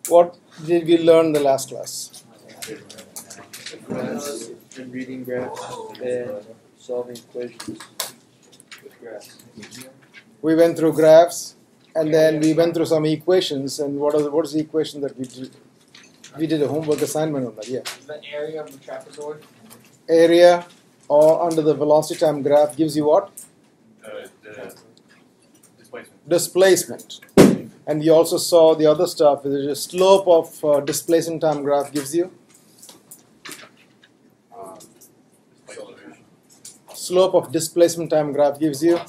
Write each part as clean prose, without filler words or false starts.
What did we learn the last class? And reading graphs and solving equations with graphs. We went through graphs, and then we went through some equations. And what is the equation that we did? We did a homework assignment on that. Yeah. The area of the trapezoid. Area or under the velocity time graph gives you what? The displacement. Displacement. And we also saw the other stuff. The slope of displacement time graph gives you? Slope of displacement time graph gives you?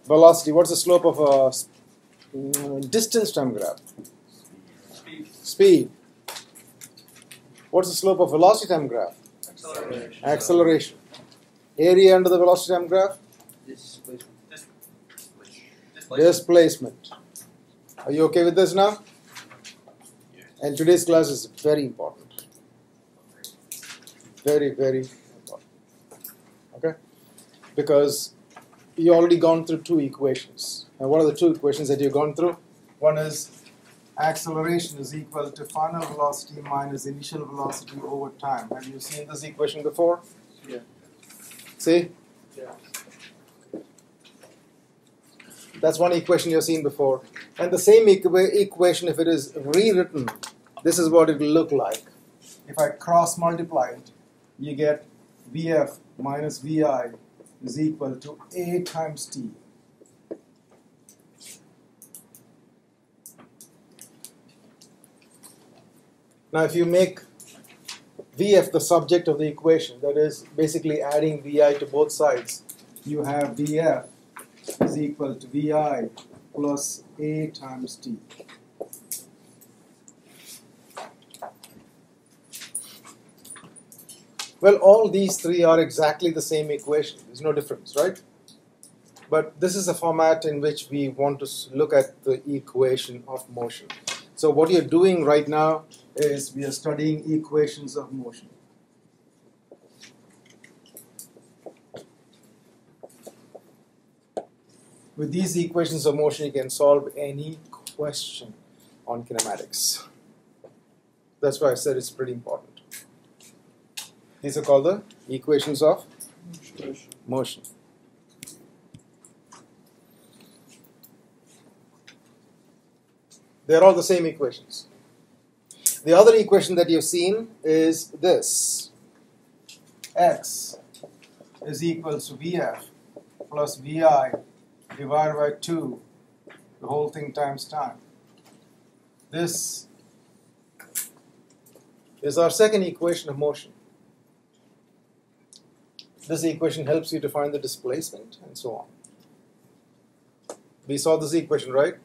Velocity. What's the slope of a distance time graph? Speed. What's the slope of velocity time graph? Acceleration. Acceleration. Area under the velocity time graph? Displacement. Are you okay with this now? And today's class is very important. Very, very important. Okay? Because you already gone through two equations. And what are the two equations that you've gone through? One is acceleration is equal to final velocity minus initial velocity over time. Have you seen this equation before? Yeah. See? Yeah. That's one equation you've seen before. And the same equation, if it is rewritten, this is what it will look like. If I cross multiply it, you get Vf minus Vi is equal to A times T. Now if you make Vf the subject of the equation, that is basically adding Vi to both sides, you have Vf is equal to Vi plus A times T. Well, all these three are exactly the same equation. There's no difference, right? But this is a format in which we want to look at the equation of motion. So what you're doing right now is we are studying equations of motion. With these equations of motion, you can solve any question on kinematics. That's why I said it's pretty important. These are called the equations of motion. They're all the same equations. The other equation that you've seen is this. X is equal to Vf plus Vi divided by 2, the whole thing times time. This is our second equation of motion. This equation helps you to find the displacement and so on. We saw this equation, right?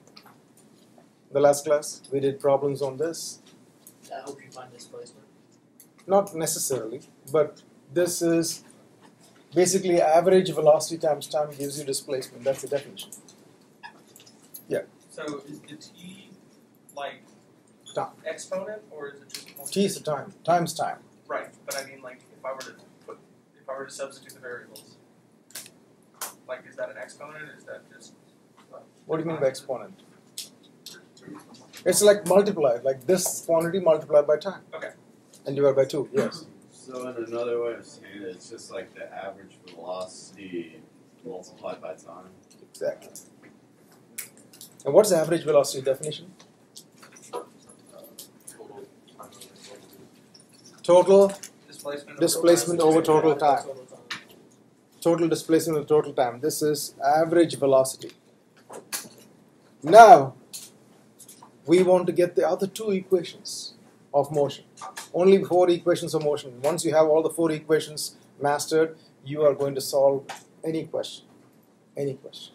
The last class, we did problems on this. That helps you find displacement. Not necessarily, but this is basically average velocity times time gives you displacement. That's the definition. Yeah. So is the t like Time. exponent or is it just T is the time. Times time. Right, but I mean like if I were to substitute the variables, like is that an exponent or is that just What do you mean by exponent? It's like multiply, like this quantity multiplied by time. Okay. And divided by 2, yes. So in another way of saying it, it's just like the average velocity multiplied by time. Exactly. And what's the average velocity definition? Total displacement over total time. Total displacement over total time. This is average velocity. Now, we want to get the other two equations of motion. Only 4 equations of motion. Once you have all the 4 equations mastered, you are going to solve any question. Any question.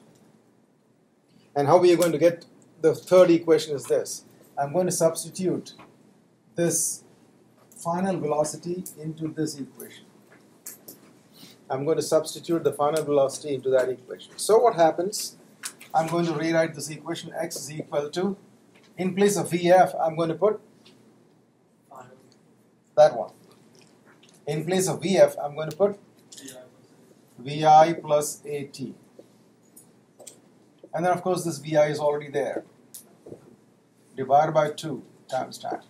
And how we are going to get the third equation is this. I'm going to substitute this final velocity into this equation. I'm going to substitute the final velocity into that equation. So what happens? I'm going to rewrite this equation. X is equal to, in place of Vf, I'm going to put that one. In place of Vf, I'm going to put Vi plus At. And then of course this Vi is already there. divided by 2 times time.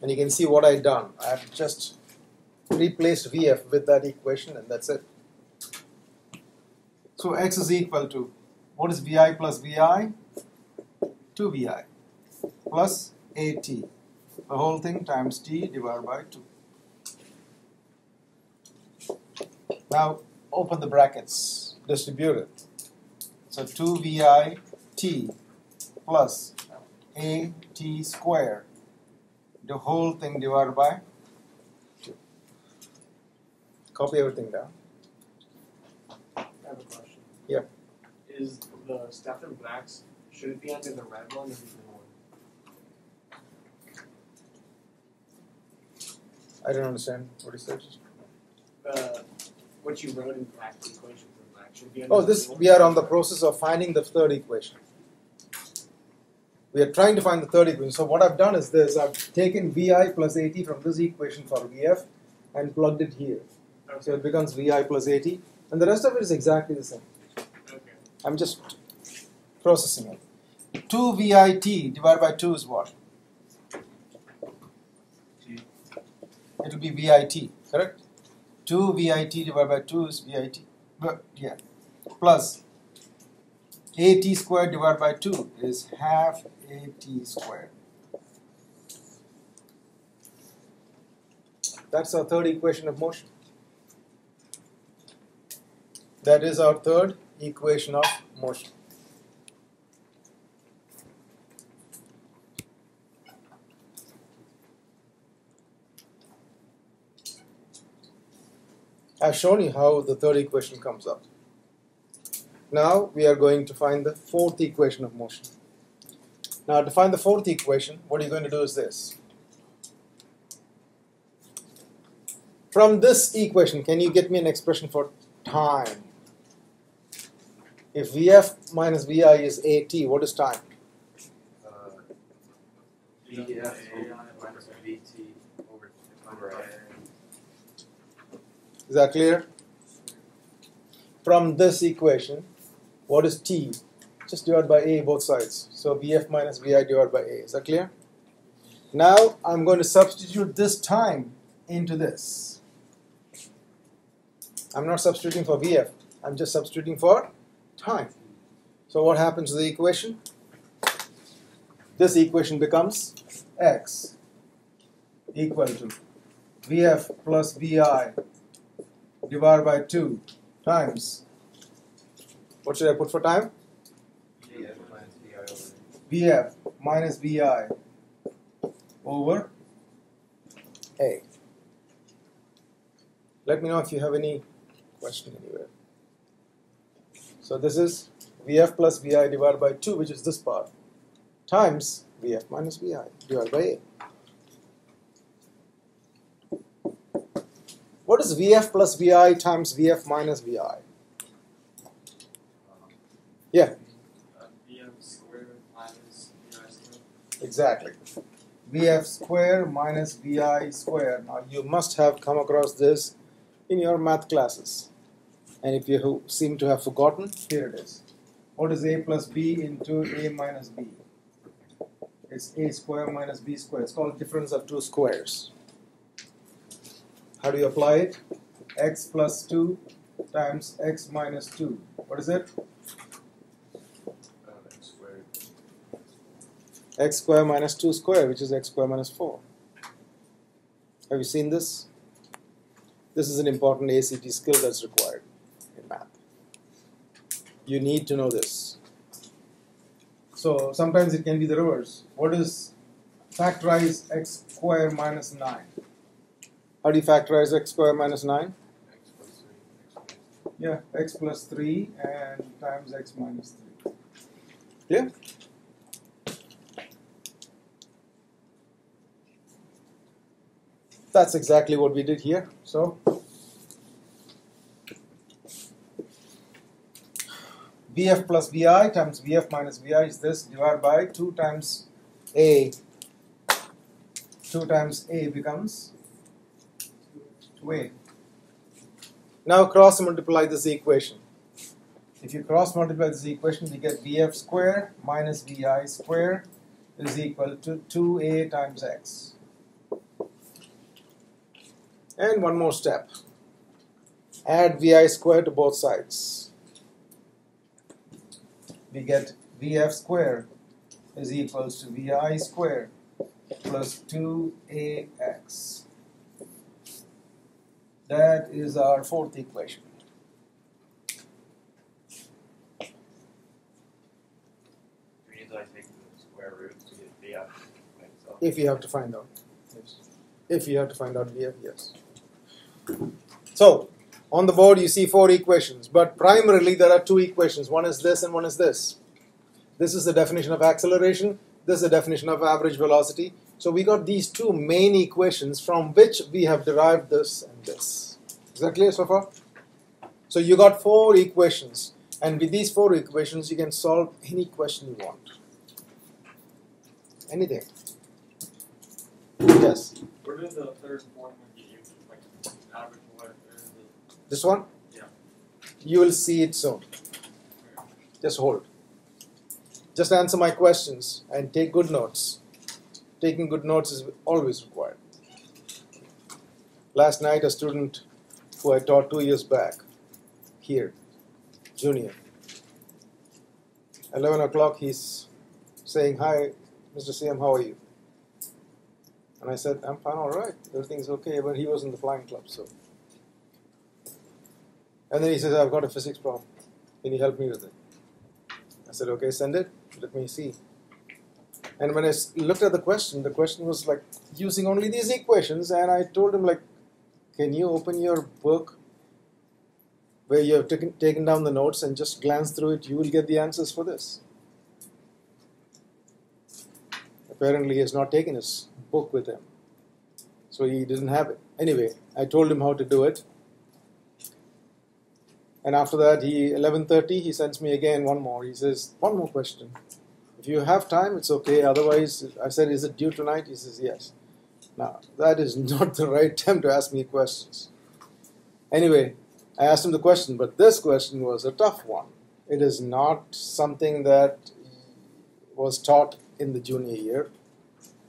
And you can see what I've done. I have just replaced VF with that equation, and that's it. So X is equal to, what is VI plus VI? 2VI plus AT. The whole thing times T divided by 2. Now open the brackets, distribute it. So 2VI T plus AT squared, the whole thing divided by 2. Copy everything down. I have a question. Yeah. Is the stuff in blacks, should it be under the red one or the blue one? I don't understand what you said. What you wrote in black, the equation for black, should it be under Oh, the this, blue one? we are on the process of finding the third equation. We are trying to find the third equation. So what I've done is this, I've taken VI plus AT from this equation for VF and plugged it here. Okay. So it becomes VI plus AT, and the rest of it is exactly the same. Okay. I'm just processing it. 2 VIT divided by 2 is what? It will be VIT, correct? 2 VIT divided by 2 is VIT. But, yeah. Plus AT squared divided by 2 is half AT squared. That's our third equation of motion. That is our third equation of motion. I've shown you how the third equation comes up. Now we are going to find the fourth equation of motion. Now to find the fourth equation, what you're going to do is this. From this equation, can you get me an expression for time? If VF minus VI is AT, what is time? VF minus VT over A. Is that clear? From this equation, what is T? Just divide by A both sides. So VF minus VI divided by A. Is that clear? Now I'm going to substitute this time into this. I'm not substituting for VF. I'm just substituting for time. So what happens to the equation? This equation becomes X equal to VF plus VI divided by 2 times, what should I put for time? VF minus VI over A. Let me know if you have any question anywhere. So this is VF plus VI divided by 2, which is this part, times VF minus VI divided by A. What is VF plus VI times VF minus VI? Yeah, VF squared minus VI squared. exactly. VF square minus VI square. Now you must have come across this in your math classes. And if you seem to have forgotten, here it is. What is A plus B into A minus B? It's A square minus B square. It's called difference of two squares. How do you apply it? X plus 2 times X minus 2. What is it? X squared. X square minus 2 square, which is X square minus 4. Have you seen this? This is an important ACT skill that's required in math. You need to know this. So sometimes it can be the reverse. What is factorize X square minus 9? How do you factorize X square minus 9? X plus 3. Yeah, X plus 3 and times X minus 3. Clear? That's exactly what we did here. So VF plus VI times VF minus VI is this, divided by 2 times A. 2 times A becomes 2A. Now cross multiply this equation. If you cross multiply this equation, you get VF square minus VI square is equal to 2a times x. And one more step. Add vi squared to both sides. We get vf squared is equals to vi squared plus 2ax. That is our fourth equation. We need to like take the square root to get VF. So If you have to find out. Yes. If you have to find out VF, yes. So, on the board you see four equations, but primarily there are two equations. One is this and one is this. This is the definition of acceleration. This is the definition of average velocity. So we got these two main equations from which we have derived this and this. Is that clear so far? So you got four equations, and with these four equations you can solve any question you want. Anything. Yes. Where did the third and fourth one get you? Like average what? This one? Yeah. You will see it soon. Just hold. Just answer my questions and take good notes. Taking good notes is always required. Last night, a student who I taught 2 years back, here, junior, 11 o'clock, he's saying, "Hi, Mr. CM, how are you?" And I said, "I'm fine, all right, everything's okay," but he was in the flying club, so. And then he says, "I've got a physics problem. Can you help me with it?" I said, "Okay, send it. Let me see." And when I looked at the question was like using only these equations, and I told him, like, can you open your book where you have taken down the notes and just glance through it? You will get the answers for this. Apparently he has not taken his book with him, so he didn't have it. Anyway, I told him how to do it. And after that, 11:30, he sends me again one more. He says, "One more question. If you have time, it's okay. Otherwise," I said, "Is it due tonight?" He says, "Yes." Now, that is not the right time to ask me questions. Anyway, I asked him the question, but this question was a tough one. It is not something that was taught in the junior year.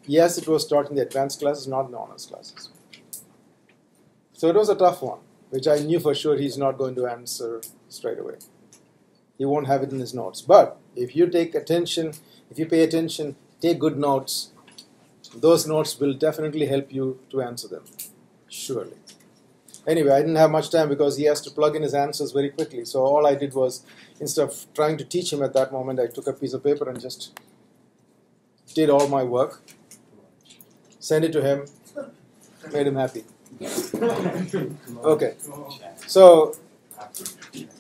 Yes, it was taught in the advanced classes, not in the honors classes. So it was a tough one, which I knew for sure he's not going to answer straight away. He won't have it in his notes. But if you pay attention, take good notes, those notes will definitely help you to answer them, surely. Anyway, I didn't have much time because he has to plug in his answers very quickly. So all I did was, instead of trying to teach him at that moment, I took a piece of paper and just did all my work, sent it to him, made him happy. Okay, so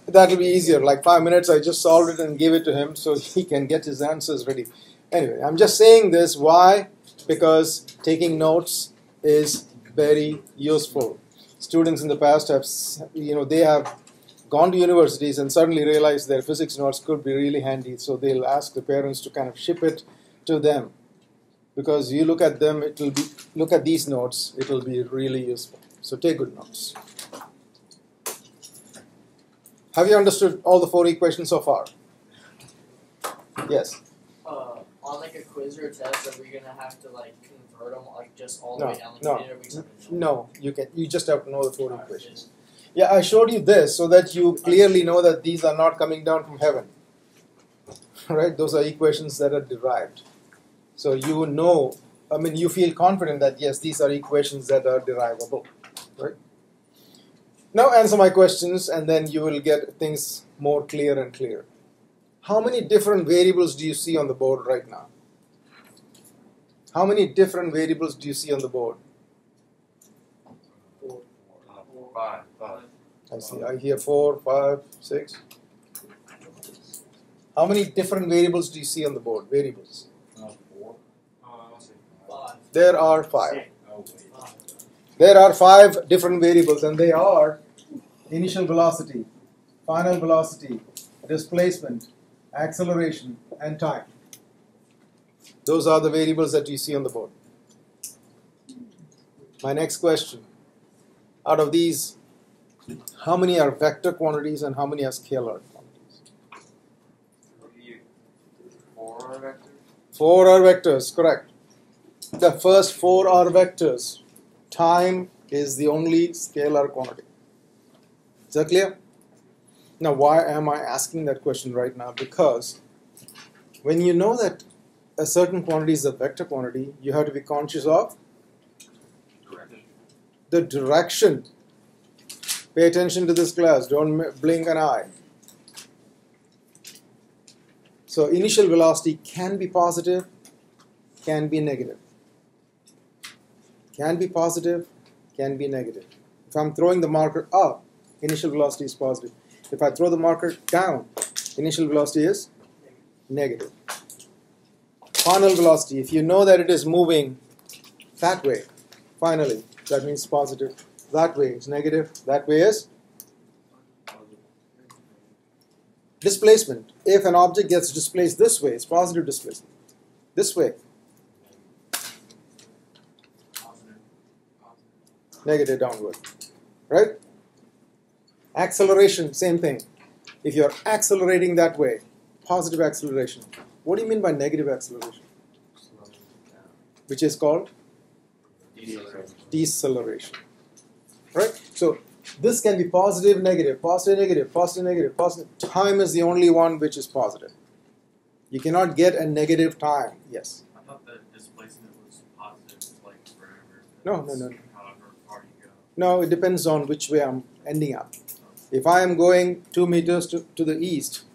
that will be easier. Like 5 minutes, I just solved it and gave it to him so he can get his answers ready. Anyway, I'm just saying this. Why? Because taking notes is very useful. Students in the past have, they have gone to universities and suddenly realized their physics notes could be really handy. So they'll ask the parents to kind of ship it to them. Because you look at them, look at these notes, it will be really useful. So take good notes. Have you understood all the four equations so far? Yes. On like a quiz or a test, are we gonna have to like convert them like just all the No, way down the no. meter? Or we just No, you can. You just have to know the four equations. Yeah, I showed you this so that you clearly know that these are not coming down from heaven. Right? Those are equations that are derived. So you know, you feel confident that yes, these are equations that are derivable. Right? Now answer my questions and then you will get things more clear and clear. How many different variables do you see on the board right now? How many different variables do you see on the board? Five. I see. I hear 4, 5, 6. How many different variables do you see on the board? Variables. Four. I'll say 5. There are 5. Oh, wait. There are 5 different variables, and they are initial velocity, final velocity, displacement, acceleration, and time. Those are the variables that you see on the board. My next question. Out of these, how many are vector quantities and how many are scalar quantities? 4 vectors. 4 are vectors, correct. The first 4 are vectors. Time is the only scalar quantity. Is that clear? Now, why am I asking that question right now? Because when you know that a certain quantity is a vector quantity, you have to be conscious of the direction. Pay attention to this class. Don't blink an eye. So initial velocity can be positive, can be negative. Can be positive, can be negative. If I'm throwing the marker up, initial velocity is positive. If I throw the marker down, initial velocity is negative. Final velocity, if you know that it is moving that way, finally, that means positive. That way is negative. That way is displacement. If an object gets displaced this way, it's positive displacement. This way, negative downward. Right? Acceleration, same thing. If you're accelerating that way, positive acceleration. What do you mean by negative acceleration? Which is called deceleration. Right? So this can be positive, negative, positive, negative, positive, negative, positive. Time is the only one which is positive. You cannot get a negative time. Yes. I thought that displacement was positive, like forever. No. However far you go. No, it depends on which way I'm ending up. If I am going 2 meters to the east,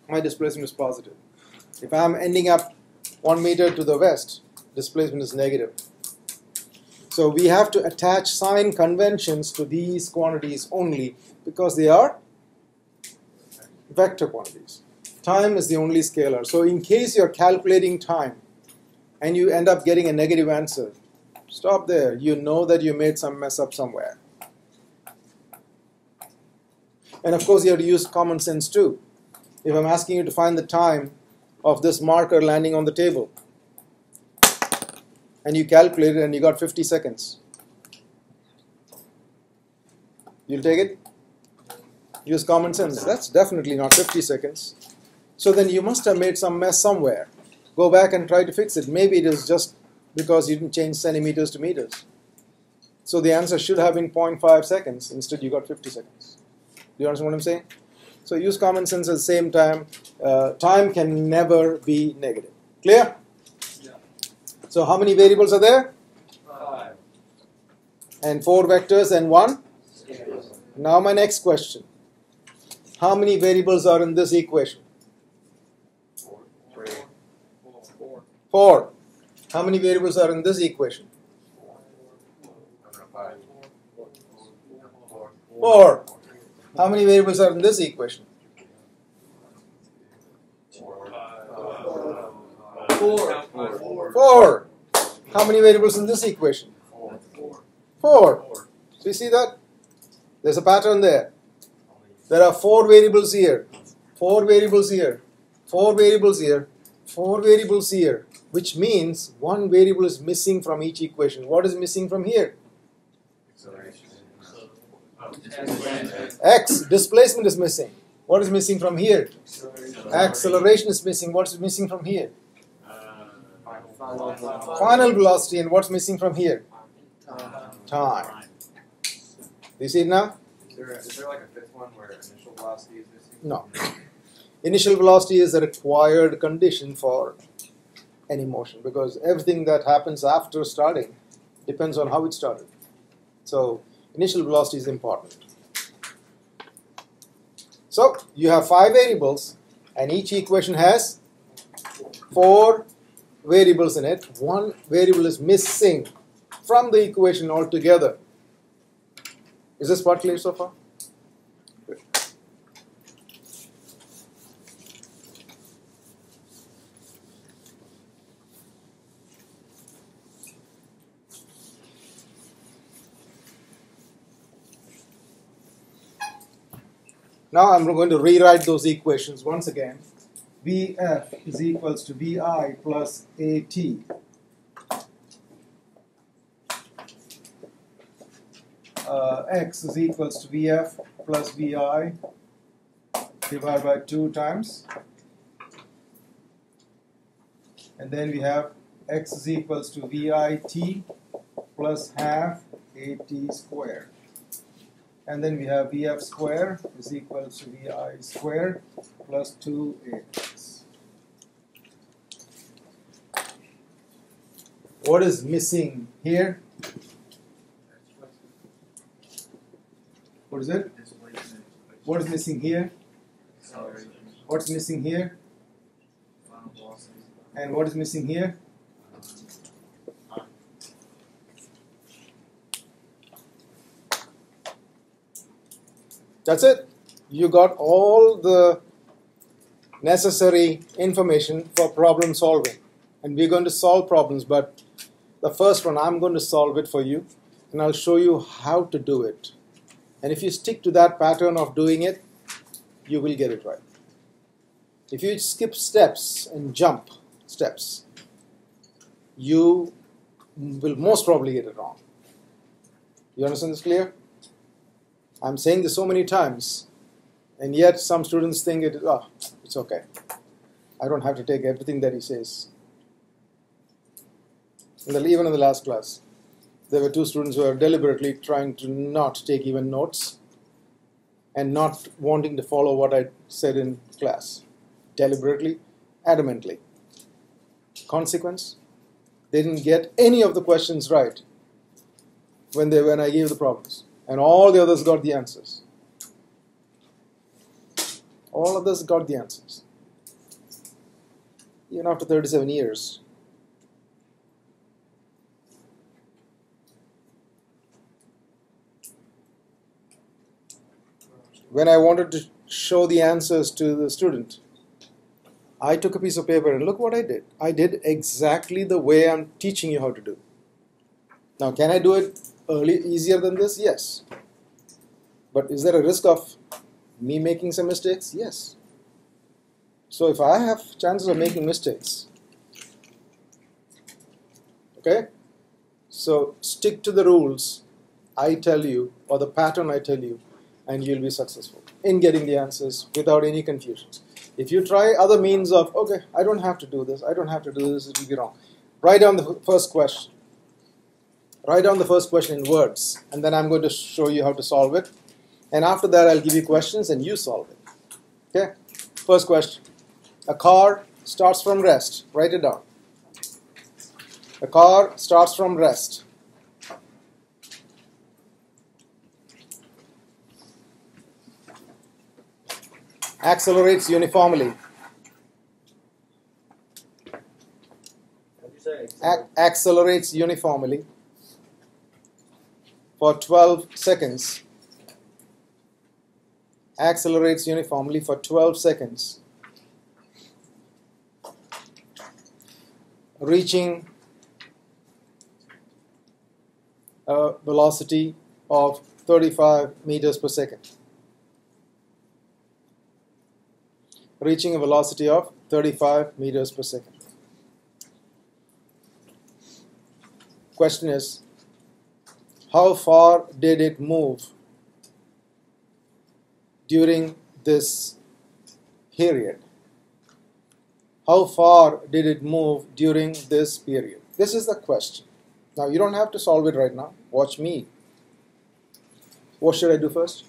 my displacement is positive. If I am ending up 1 meter to the west, displacement is negative. So we have to attach sign conventions to these quantities only because they are vector quantities. Time is the only scalar. So in case you're calculating time and you end up getting a negative answer, stop there. You know that you made some mess up somewhere. And of course you have to use common sense too. If I'm asking you to find the time of this marker landing on the table, and you calculate it and you got 50 seconds. You'll take it? Use common sense. That's definitely not 50 seconds. So then you must have made some mess somewhere. Go back and try to fix it. Maybe it is just because you didn't change centimeters to meters. So the answer should have been 0.5 seconds. Instead you got 50 seconds. Do you understand what I'm saying? So use common sense at the same time. Time can never be negative. Clear? So how many variables are there? 5. And 4 vectors and 1? Now my next question. How many variables are in this equation? 4. How many variables are in this equation? 4. How many variables are in this equation? 4. How many variables in this equation? 4. So you see that? There's a pattern there. There are 4 variables here, 4 variables here, 4 variables here, 4 variables here, which means 1 variable is missing from each equation. What is missing from here? X, displacement is missing. What is missing from here? Acceleration is missing. What's missing from here? Final velocity. And what's missing from here? Time. Do you see it now? Is there like a 5th one where initial velocity is missing? No. Initial velocity is a required condition for any motion because everything that happens after starting depends on how it started. So initial velocity is important. So you have 5 variables and each equation has 4 variables in it. 1 variable is missing from the equation altogether. Is this part clear so far? Good. Now I'm going to rewrite those equations once again. Vf is equals to Vi plus At. X is equals to Vf plus Vi divided by 2 times And then we have x is equals to VIT plus half AT squared. And then we have VF squared is equal to VI squared plus 2AX. What is missing here? What is it? Displacement. What is missing here? Acceleration. What's missing here? Final velocity. And what is missing here? That's it. You got all the necessary information for problem solving. And we're going to solve problems, but the first one, I'm going to solve it for you, and I'll show you how to do it. And if you stick to that pattern of doing it, you will get it right. If you skip steps and jump steps, you will most probably get it wrong. You understand this clear? I'm saying this so many times, and yet some students think it's okay. I don't have to take everything that he says. Even in the last class, there were 2 students who were deliberately trying to not take even notes and not wanting to follow what I said in class. Deliberately, adamantly. Consequence, they didn't get any of the questions right when I gave the problems. And all the others got the answers. All others got the answers. Even after 37 years. When I wanted to show the answers to the student, I took a piece of paper and look what I did. I did exactly the way I'm teaching you how to do. Now, can I do it easier than this? Yes. But is there a risk of me making some mistakes? Yes. So if I have chances of making mistakes, okay, so stick to the rules I tell you, or the pattern I tell you, and you'll be successful in getting the answers without any confusions. If you try other means of, okay, I don't have to do this, it will be wrong. Write down the first question. Write down the first question in words, and then I'm going to show you how to solve it. And after that, I'll give you questions and you solve it. Okay? First question. A car starts from rest. Write it down. A car starts from rest. Accelerates uniformly. What'd you say? Accelerates uniformly for 12 seconds. Accelerates uniformly for 12 seconds. Reaching a velocity of 35 meters per second. Reaching a velocity of 35 meters per second. Question is, how far did it move during this period? How far did it move during this period? This is the question. Now, you don't have to solve it right now. Watch me. What should I do first?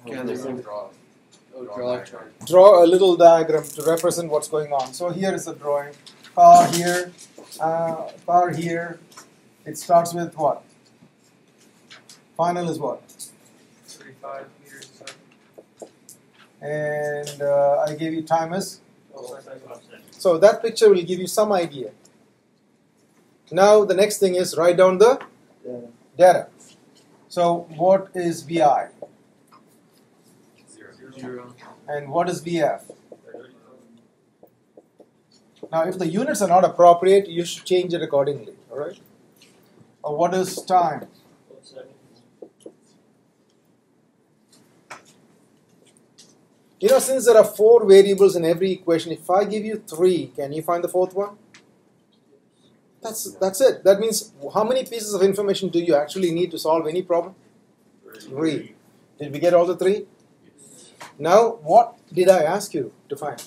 Draw a chart. Draw a little diagram to represent what's going on. So here is the drawing. Car here, car here. It starts with what? Final is what? 35 meters a second. And I gave you time as. 12 seconds. So that picture will give you some idea. Now the next thing is write down the data. So what is VI? 0. And what is VF? Now if the units are not appropriate, you should change it accordingly. Alright? Or what is time? 12 seconds. You know, since there are 4 variables in every equation, if I give you 3, can you find the 4th one? That's it. That means how many pieces of information do you actually need to solve any problem? 3. Did we get all the 3? Now, what did I ask you to find?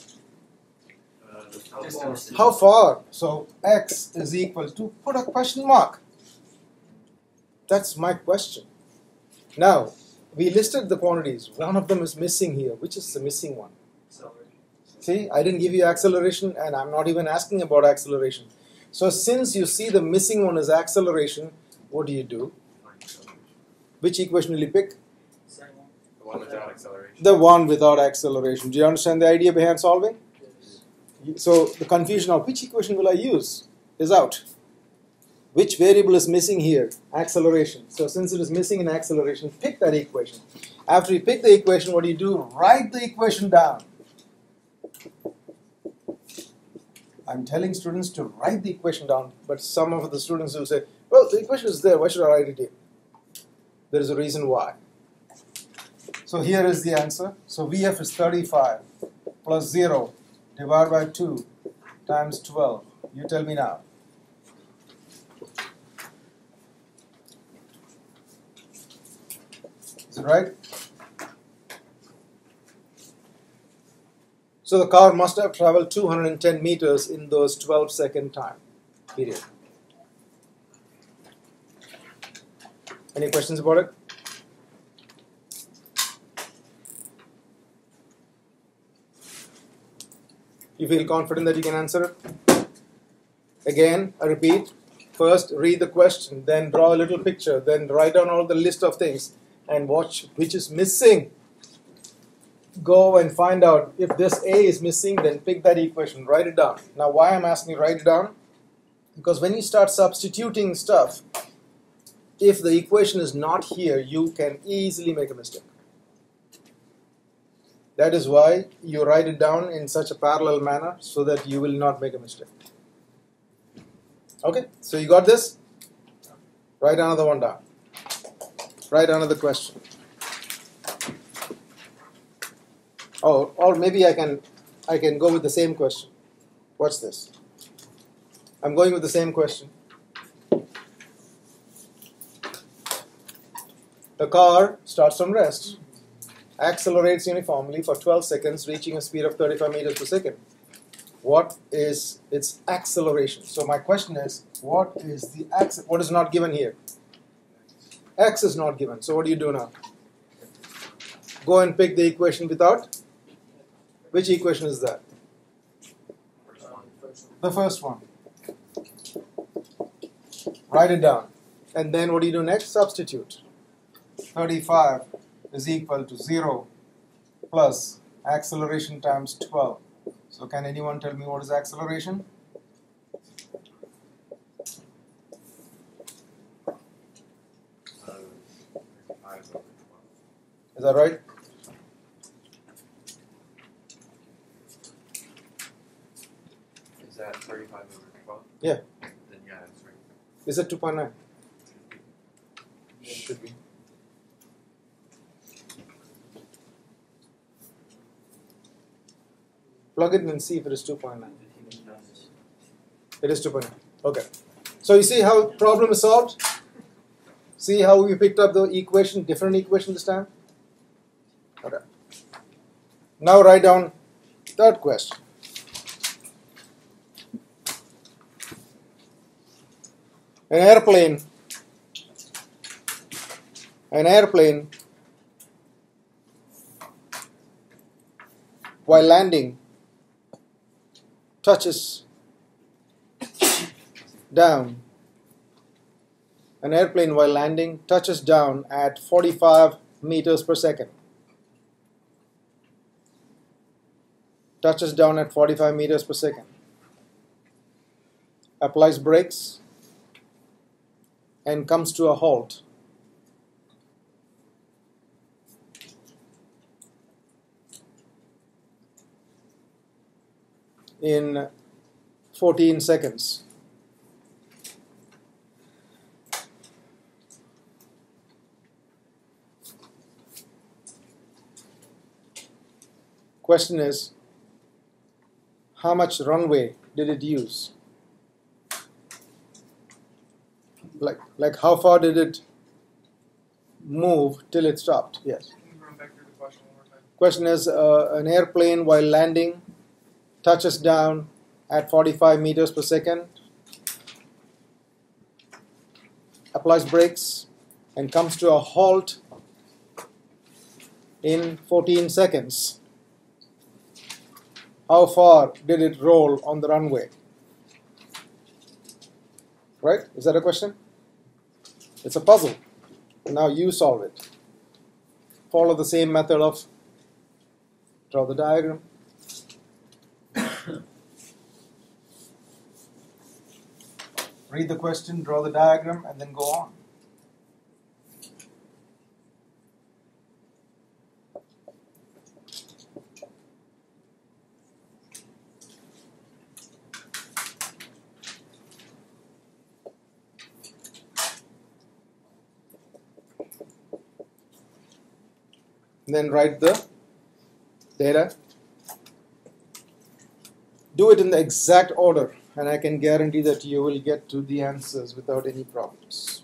Distance. How far? So x is equal to, put a question mark. That's my question. Now, we listed the quantities. One of them is missing here. Which is the missing one? See, I didn't give you acceleration, and I'm not even asking about acceleration. So since you see the missing one is acceleration, what do? Which equation will you pick? The one without acceleration. The one without acceleration. Do you understand the idea behind solving? So the confusion of which equation will I use is out. Which variable is missing here? Acceleration. So since it is missing in acceleration, pick that equation. After you pick the equation, what do? Write the equation down. I'm telling students to write the equation down, but some of the students will say, well, the equation is there, why should I write it here? There is a reason why. So here is the answer. So VF is 35 plus 0 divided by 2 times 12. You tell me now. Is it right? So the car must have traveled 210 meters in those 12-second time period. Any questions about it? You feel confident that you can answer it? Again, I repeat, first read the question, then draw a little picture, then write down all the list of things and watch which is missing. Go and find out if this A is missing, then pick that equation, write it down. Now why I'm asking you write it down? Because when you start substituting stuff, if the equation is not here, you can easily make a mistake. That is why you write it down in such a parallel manner so that you will not make a mistake. Okay, so you got this? Write another one down. Write another question. Oh, or maybe I can go with the same question. What's this? I'm going with the same question. The car starts from rest, accelerates uniformly for 12 seconds, reaching a speed of 35 meters per second. What is its acceleration? So my question is, what is not given here? X is not given. So what do you do now? Go and pick the equation without. Which equation is that? The first one. Write it down. And then what do you do next? Substitute. 35 is equal to 0 plus acceleration times 12. So can anyone tell me what is acceleration? Is that right? Is that 35 over 12? Yeah. Then yeah, that's right. Is it 2.9? Should be. Plug it in and see if it is 2.9. It is 2.9. Okay. So you see how problem is solved? See how we picked up the equation, different equation this time? Okay. Now write down third question. An airplane while landing touches down. An airplane while landing touches down at 45 meters per second. Touches down at 45 meters per second. Applies brakes and comes to a halt. In 14 seconds. Question is, how much runway did it use? Like how far did it move till it stopped? Yes. Can you run back through the question one more time? Question is, an airplane while landing touches down at 45 meters per second, applies brakes, and comes to a halt in 14 seconds. How far did it roll on the runway? Right? Is that a question? It's a puzzle. Now you solve it. Follow the same method of draw the diagram. Read the question, draw the diagram, and then go on. Then write the data. Do it in the exact order, and I can guarantee that you will get to the answers without any problems.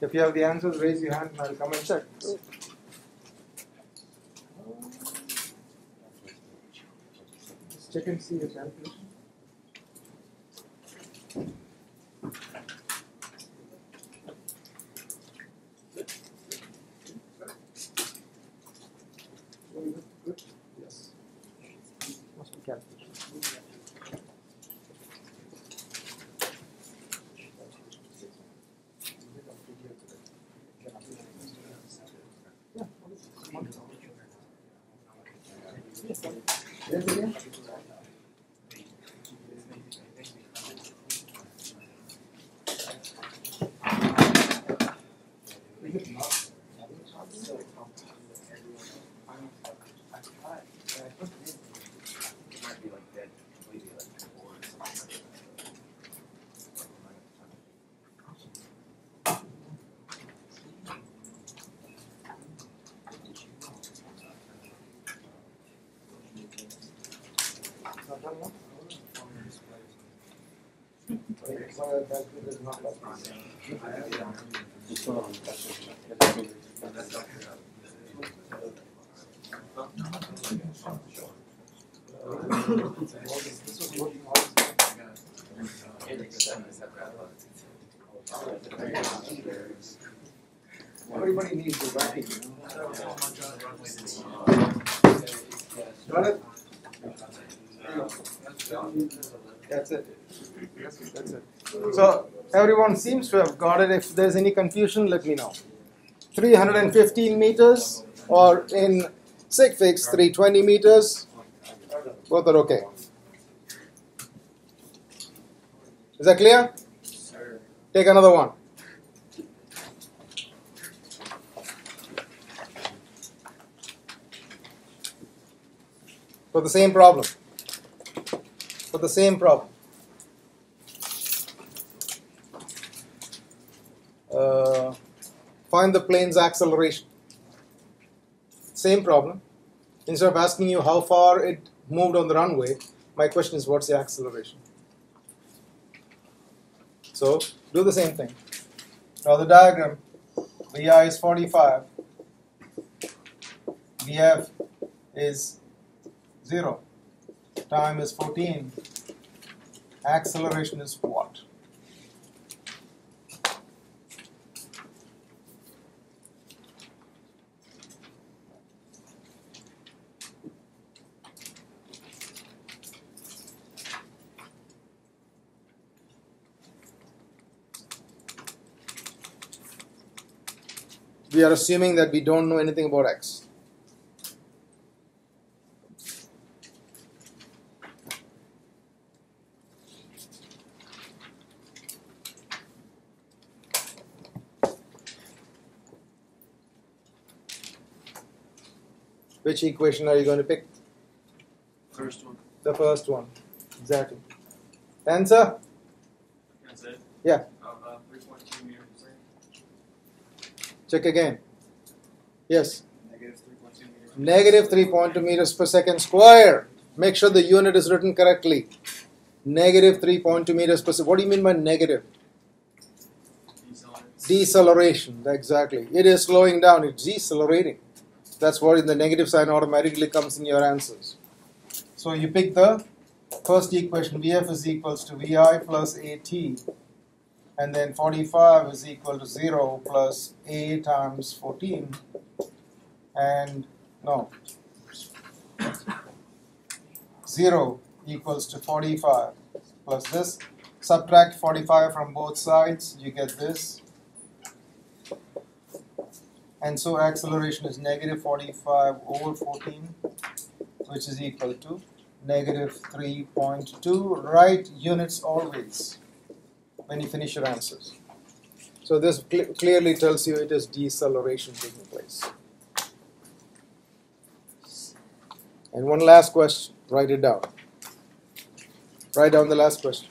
If you have the answers, raise your hand and I'll come and check. Just check and see your calculation. Good. Yes. Must be calculation. Yes, again. Everybody needs the backing. Got it? That's it. That's it. So everyone seems to have got it. If there's any confusion, let me know. 315 meters, or in SIGFIX, 320 meters. Both are okay. Is that clear? Take another one. For the same problem. For the same problem. Find the plane's acceleration. Same problem. Instead of asking you how far it moved on the runway, my question is what's the acceleration? So do the same thing. Now the diagram, VI is 45, VF is 0, time is 14, acceleration is what? We are assuming that we don't know anything about x. Which equation are you going to pick? First one. The first one. Exactly. Answer? That's it. Yeah. 3.2 meters per second. Check again. Yes. Negative 3.2 meters. Negative 3.2 meters per second square. Make sure the unit is written correctly. Negative 3.2 meters per second. What do you mean by negative? Deceleration. Exactly. It is slowing down. It's decelerating. That's what the negative sign automatically comes in your answers. So you pick the first equation. Vf is equals to Vi plus At. And then 45 is equal to 0 plus A times 14. And no. 0 equals to 45 plus this. Subtract 45 from both sides. You get this. And so acceleration is negative 45 over 14, which is equal to negative 3.2. Write units always when you finish your answers. So this clearly tells you it is deceleration taking place. And one last question. Write it down. Write down the last question.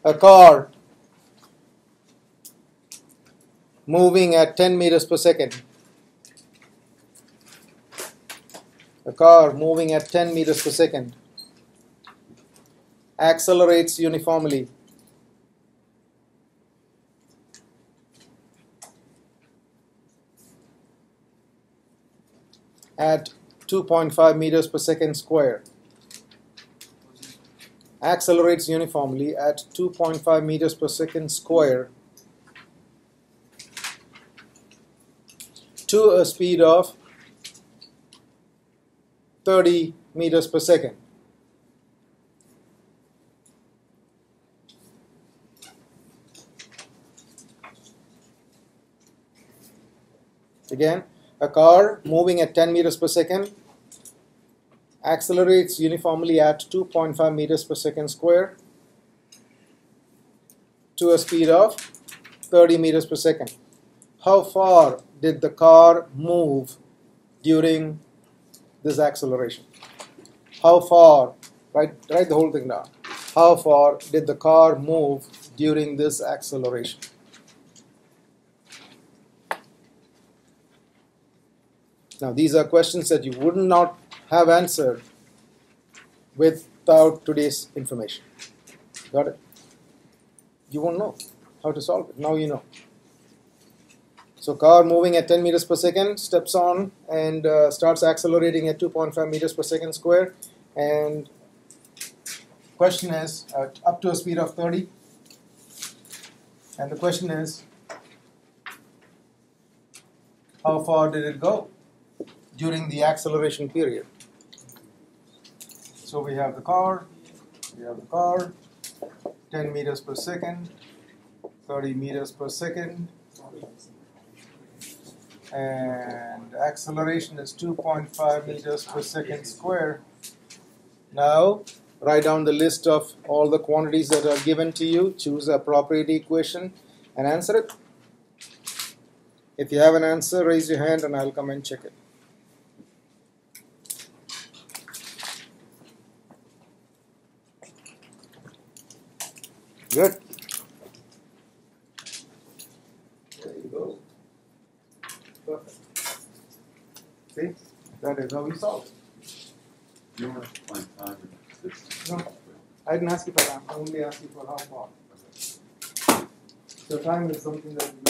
A car moving at 10 meters per second. A car moving at 10 meters per second accelerates uniformly at 2.5 meters per second square. Accelerates uniformly at 2.5 meters per second square to a speed of 30 meters per second. Again, a car moving at 10 meters per second accelerates uniformly at 2.5 meters per second square to a speed of 30 meters per second. How far did the car move during this acceleration? How far, write the whole thing down. How far did the car move during this acceleration? Now these are questions that you would not have answered without today's information. Got it? You won't know how to solve it. Now you know. So car moving at 10 meters per second steps on and starts accelerating at 2.5 meters per second square. And question is up to a speed of 30. And the question is, how far did it go during the acceleration period? So we have the car, 10 meters per second, 30 meters per second, and acceleration is 2.5 meters per second square. Now write down the list of all the quantities that are given to you, choose the appropriate equation and answer it. If you have an answer, raise your hand and I'll come and check it. Good. There you go. Perfect. See? That is how we solve it. You want to find time in this? No. I didn't ask you for time. I only asked you for how far. So time is something that we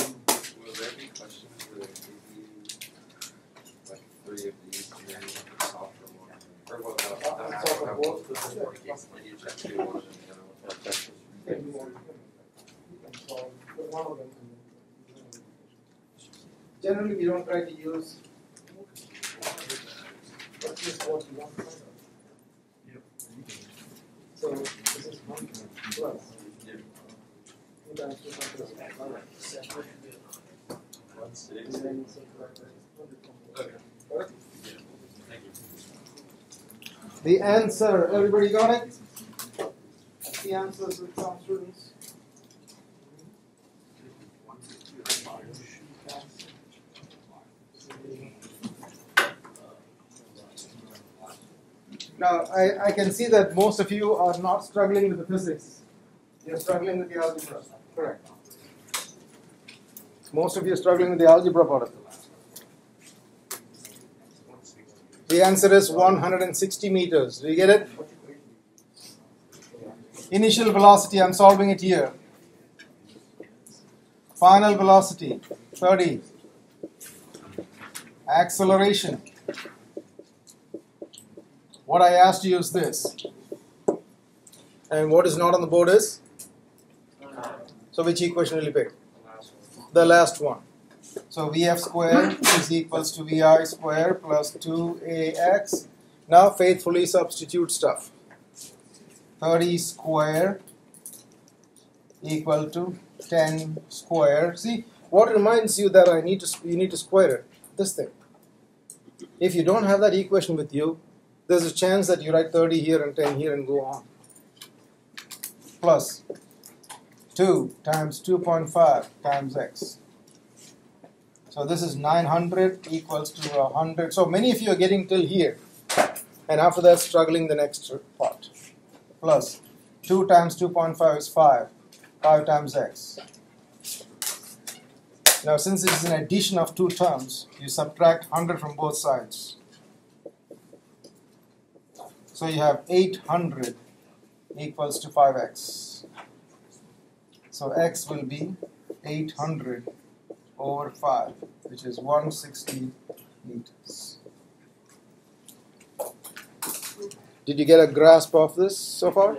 Will there be questions where there may be like 3 of these and then you have to solve for one? Or what about solve for both. Like you just do one and the other one? Generally, we don't try to use what's this what we want to find out. So this is 1 plus. Two times 2 plus 1. And then subtract that. Okay. Correct? Thank you. The answer, everybody got it? The answers with some students. Now, I can see that most of you are not struggling with the physics. You're struggling with the algebra. Correct. Most of you are struggling with the algebra part of it. The answer is 160 meters. Do you get it? Initial velocity, I'm solving it here. Final velocity, 30. Acceleration. What I asked you is this. And what is not on the board is? So which equation will you pick? The last one. So Vf squared is equals to Vi squared plus 2Ax. Now faithfully substitute stuff. 30 square equal to 10 square. See, what reminds you that you need to square it? This thing. If you don't have that equation with you, there's a chance that you write 30 here and 10 here and go on. Plus 2 times 2.5 times x. So this is 900 equals to 100. So many of you are getting till here. And after that, struggling the next part. Plus 2 times 2.5 is 5. 5 times x. Now since it is an addition of two terms, you subtract 100 from both sides. So you have 800 equals to 5x. So x will be 800 over 5, which is 160 meters. Did you get a grasp of this so far?